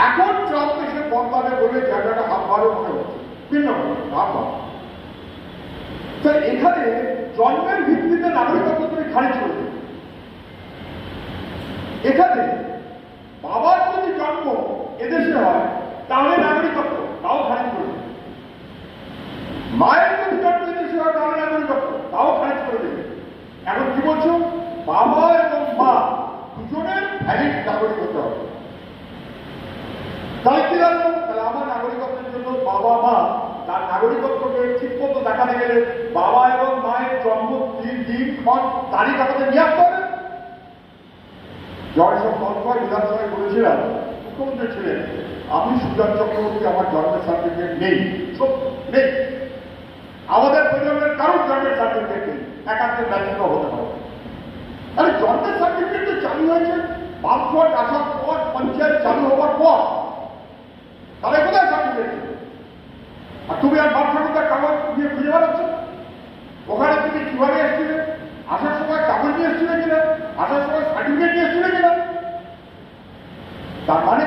এখন ট্রাম্প এসে বদলাবে বলে জায়গাটা হাবভাবে মনে হচ্ছে, ভিন্ন হাবভাব। তো এখানে জন্মের ভিত্তিতে নাগরিকত্ব তুমি খারিজ করে দেবে। এখানে বাবার যদি জন্ম এদেশে হয় তাহলে নাগরিকত্ব তাও খারিজ করে দেবে, মায়ের যদি জন্ম এদেশে হয় তাহলে নাগরিকত্ব তাও খারিজ করে দেবে। এখন কি বলছো, বাবা এবং মা দুজনের ভ্যালিড নাগরিক হতে হবে। তাই কি জানবো, তাহলে আমার নাগরিকত্বের জন্য বাবা মা তার নাগরিকত্বকে ঠিক মতো দেখাতে গেলে বাবা এবং মায়ের জন্ম দিন ক্ষণ তারিখ আমাদের নিয়ে আসতে হবে। জয়সব তৎপর বিধানসভায় বলেছিলাম, মুখ্যমন্ত্রী ছিলেন, আমি সুজাত চক্রবর্তী, আমার জন্মের সার্টিফিকেট নেই, সত্য নেই। আমাদের প্রজন্মের কারোর জন্মের সার্টিফিকেট নেই, একাত্তর ব্যতীত হতে পারে। আরে জন্মের সার্টিফিকেট তো চালু হয়েছে পাসপোর্ট আসার পর, পঞ্চায়েত চালু হওয়ার পর, তাহলে কোথায় সার্টিফিকেট? আর তুমি আর বার্থ সার্টিফিকেট কাগজ দিয়ে খুঁজে বেড়াচ্ছ। ওখানে তুমি কিভাবে এসেছিলে, আসার সময় কাগজ নিয়ে এসেছিলে কিনা, আসার সময় সার্টিফিকেট নিয়ে এসেছিলে কিনা? তার মানে